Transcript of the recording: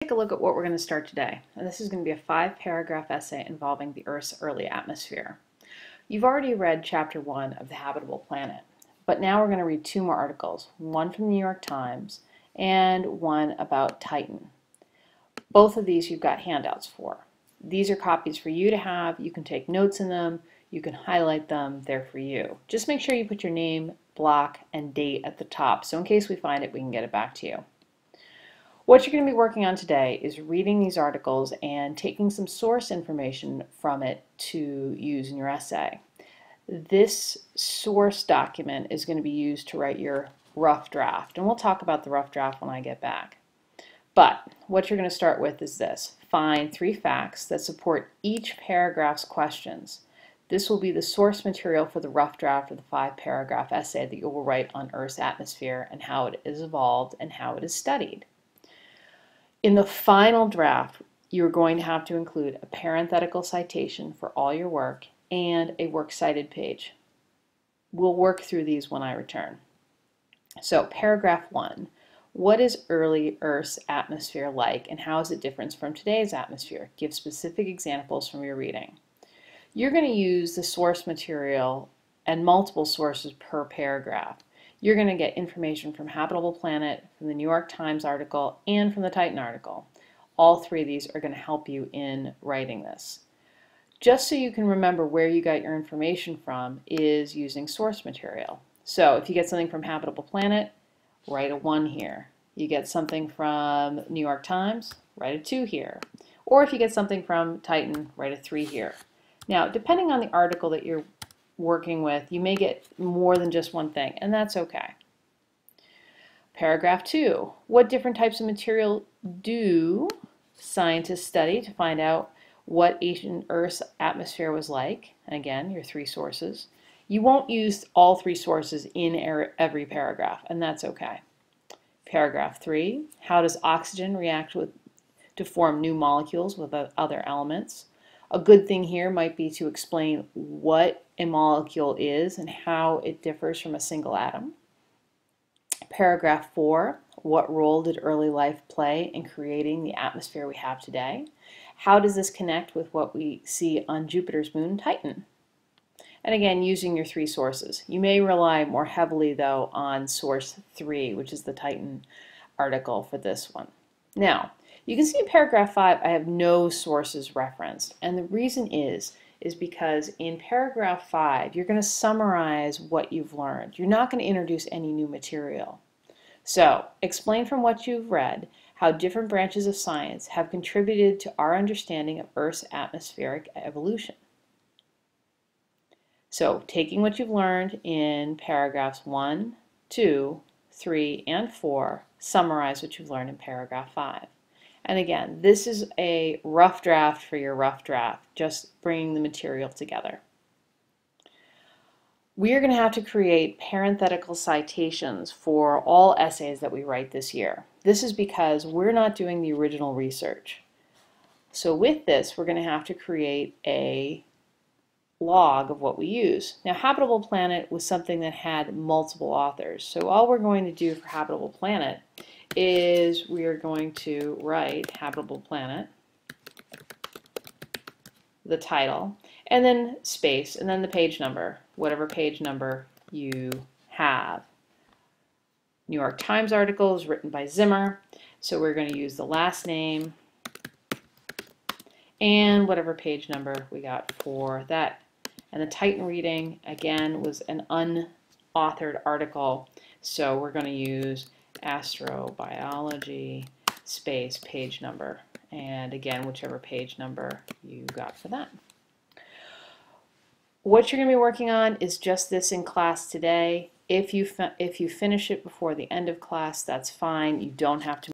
Take a look at what we're going to start today. And this is going to be a 5-paragraph essay involving the Earth's early atmosphere. You've already read chapter 1 of the Habitable Planet, but now we're going to read 2 more articles, one from the New York Times and one about Titan. Both of these you've got handouts for. These are copies for you to have. You can take notes in them. You can highlight them. They're for you. Just make sure you put your name, block, and date at the top, so in case we find it, we can get it back to you. What you're going to be working on today is reading these articles and taking some source information from it to use in your essay. This source document is going to be used to write your rough draft, and we'll talk about the rough draft when I get back. But what you're going to start with is this. Find 3 facts that support each paragraph's questions. This will be the source material for the rough draft of the 5-paragraph essay that you will write on Earth's atmosphere and how it is evolved and how it is studied. In the final draft, you're going to have to include a parenthetical citation for all your work and a works cited page. We'll work through these when I return. So, paragraph 1. What is early Earth's atmosphere like and how is it different from today's atmosphere? Give specific examples from your reading. You're going to use the source material and multiple sources per paragraph. You're going to get information from Habitable Planet, from the New York Times article, and from the Titan article. All 3 of these are going to help you in writing this. Just so you can remember where you got your information from is using source material. So if you get something from Habitable Planet, write a 1 here. You get something from New York Times, write a 2 here. Or if you get something from Titan, write a 3 here. Now, depending on the article that you're working with, you may get more than just one thing, and that's okay. Paragraph 2. What different types of material do scientists study to find out what ancient Earth's atmosphere was like? And again, your 3 sources. You won't use all 3 sources in every paragraph, and that's okay. Paragraph 3. How does oxygen react to form new molecules with other elements? A good thing here might be to explain what a molecule is and how it differs from a single atom. Paragraph 4, what role did early life play in creating the atmosphere we have today? How does this connect with what we see on Jupiter's moon, Titan? And again, using your 3 sources. You may rely more heavily, though, on source 3, which is the Titan article for this one. Now, you can see in paragraph 5, I have no sources referenced. And the reason is because in paragraph 5, you're going to summarize what you've learned. You're not going to introduce any new material. So, explain from what you've read how different branches of science have contributed to our understanding of Earth's atmospheric evolution. So, taking what you've learned in paragraphs 1, 2, 3, and 4, summarize what you've learned in paragraph 5. And again, this is a rough draft for your rough draft, just bringing the material together. We are going to have to create parenthetical citations for all essays that we write this year. This is because we're not doing the original research. So with this, we're going to have to create a log of what we use. Now, Habitable Planet was something that had multiple authors. So all we're going to do for Habitable Planet is we are going to write Habitable Planet, the title, and then space, and then the page number, whatever page number you have. New York Times article is written by Zimmer, so we're going to use the last name and whatever page number we got for that. And the Titan reading, again, was an unauthored article, so we're going to use astrobiology space page number, and again, whichever page number you got for that. What you're going to be working on is just this in class today. If you finish it before the end of class, that's fine. You don't have to